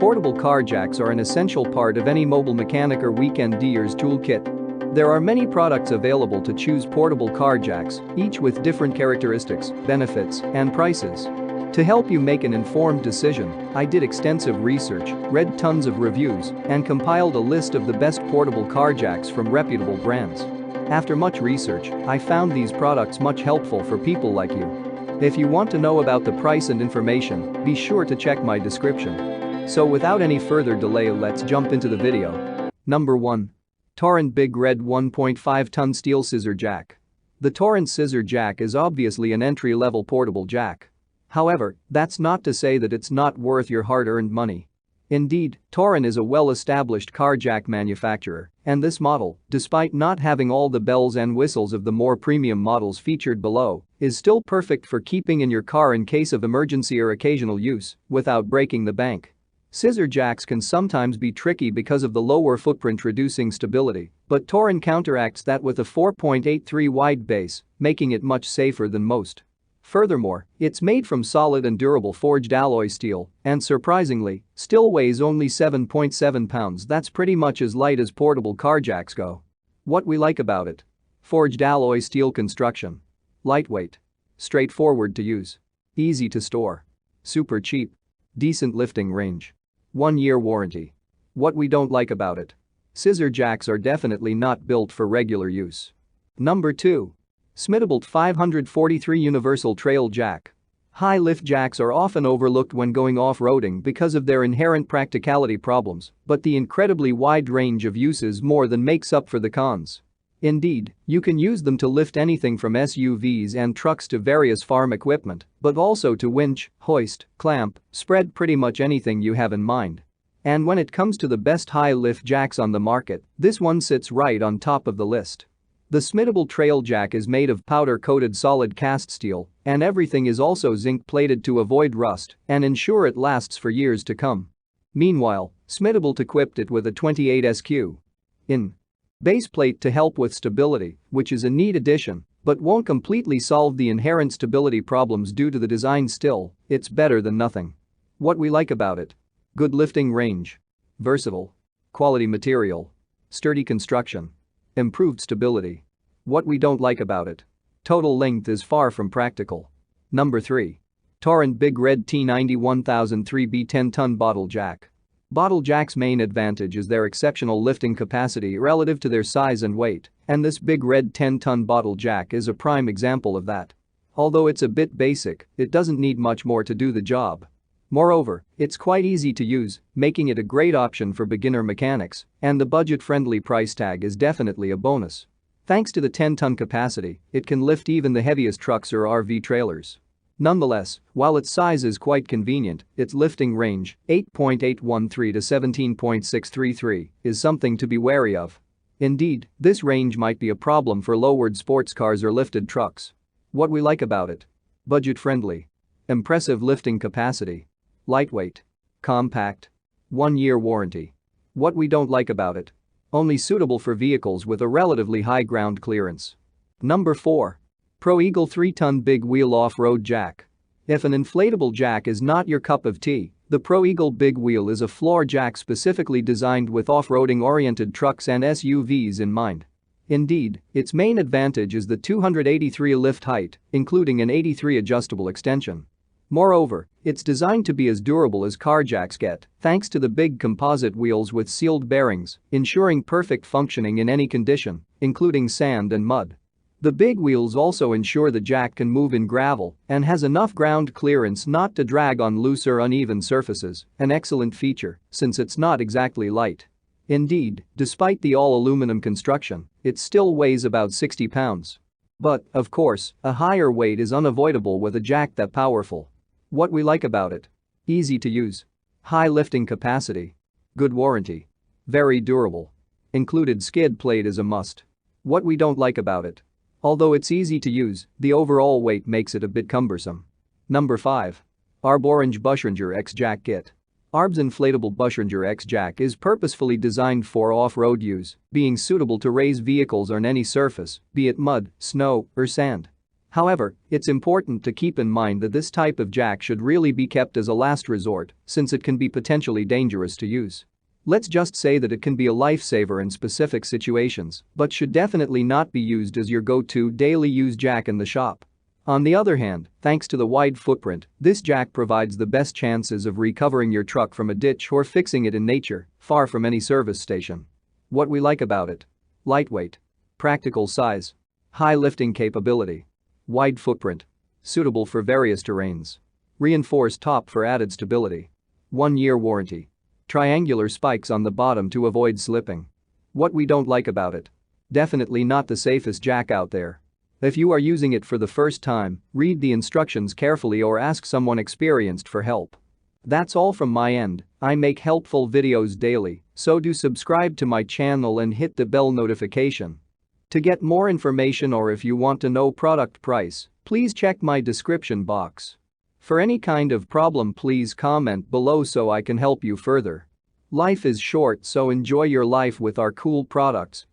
Portable car jacks are an essential part of any mobile mechanic or weekend-dier's toolkit. There are many products available to choose portable car jacks, each with different characteristics, benefits, and prices. To help you make an informed decision, I did extensive research, read tons of reviews, and compiled a list of the best portable car jacks from reputable brands. After much research, I found these products much helpful for people like you. If you want to know about the price and information, be sure to check my description. So without any further delay, let's jump into the video. Number 1. Torrent Big Red 1.5-ton Steel Scissor Jack. The Torrent Scissor Jack is obviously an entry-level portable jack. However, that's not to say that it's not worth your hard-earned money. Indeed, Tauren is a well-established car jack manufacturer, and this model, despite not having all the bells and whistles of the more premium models featured below, is still perfect for keeping in your car in case of emergency or occasional use without breaking the bank. Scissor jacks can sometimes be tricky because of the lower footprint reducing stability, but Tauren counteracts that with a 4.83 wide base, making it much safer than most. Furthermore, it's made from solid and durable forged alloy steel, and surprisingly, still weighs only 7.7 pounds. That's pretty much as light as portable car jacks go. What we like about it: forged alloy steel construction, lightweight, straightforward to use, easy to store, super cheap, decent lifting range, 1-year warranty. What we don't like about it: scissor jacks are definitely not built for regular use. Number 2. Submittable 543 Universal Trail Jack. High lift jacks are often overlooked when going off-roading because of their inherent practicality problems, but the incredibly wide range of uses more than makes up for the cons. Indeed, you can use them to lift anything from SUVs and trucks to various farm equipment, but also to winch, hoist, clamp, spread, pretty much anything you have in mind. And when it comes to the best high-lift jacks on the market, this one sits right on top of the list. The Submittable Trail Jack is made of powder-coated solid cast steel, and everything is also zinc-plated to avoid rust and ensure it lasts for years to come. Meanwhile, Submittable equipped it with a 28 SQ in base plate to help with stability, which is a neat addition, but won't completely solve the inherent stability problems due to the design. Still, it's better than nothing. What we like about it: good lifting range, versatile, quality material, sturdy construction, improved stability. What we don't like about it: total length is far from practical. Number 3. Torrent Big Red T91,003B 10-ton Bottle Jack. Bottle jacks' main advantage is their exceptional lifting capacity relative to their size and weight, and this Big Red 10-ton bottle jack is a prime example of that. Although it's a bit basic, it doesn't need much more to do the job. Moreover, it's quite easy to use, making it a great option for beginner mechanics, and the budget-friendly price tag is definitely a bonus. Thanks to the 10-ton capacity, it can lift even the heaviest trucks or RV trailers. Nonetheless, while its size is quite convenient, its lifting range, 8.813 to 17.633, is something to be wary of. Indeed, this range might be a problem for lowered sports cars or lifted trucks. What we like about it: budget-friendly, impressive lifting capacity, lightweight, compact, 1-year warranty. What we don't like about it: only suitable for vehicles with a relatively high ground clearance. Number 4. Pro Eagle 3-ton Big Wheel Off-Road Jack. If an inflatable jack is not your cup of tea, the Pro Eagle Big Wheel is a floor jack specifically designed with off-roading-oriented trucks and SUVs in mind. Indeed, its main advantage is the 283 lift height, including an 83 adjustable extension. Moreover, it's designed to be as durable as car jacks get, thanks to the big composite wheels with sealed bearings, ensuring perfect functioning in any condition, including sand and mud. The big wheels also ensure the jack can move in gravel and has enough ground clearance not to drag on loose or uneven surfaces, an excellent feature since it's not exactly light. Indeed, despite the all-aluminum construction, it still weighs about 60 pounds. But, of course, a higher weight is unavoidable with a jack that powerful. What we like about it: easy to use, high lifting capacity, good warranty, very durable. Included skid plate is a must. What we don't like about it: although it's easy to use, the overall weight makes it a bit cumbersome. Number 5. ARB Orange Bushranger X Jack Kit. ARB's inflatable Bushranger X Jack is purposefully designed for off-road use, being suitable to race vehicles on any surface, be it mud, snow, or sand. However, it's important to keep in mind that this type of jack should really be kept as a last resort since it can be potentially dangerous to use. Let's just say that it can be a lifesaver in specific situations, but should definitely not be used as your go-to daily use jack in the shop. On the other hand, thanks to the wide footprint, this jack provides the best chances of recovering your truck from a ditch or fixing it in nature, far from any service station. What we like about it: lightweight, practical size, high lifting capability, wide footprint, suitable for various terrains, reinforced top for added stability, 1-year warranty, triangular spikes on the bottom to avoid slipping. What we don't like about it: definitely not the safest jack out there. If you are using it for the first time, read the instructions carefully or ask someone experienced for help. That's all from my end. I make helpful videos daily, so do subscribe to my channel and hit the bell notification. To get more information or if you want to know product price, please check my description box. For any kind of problem, please comment below so I can help you further. Life is short, so enjoy your life with our cool products.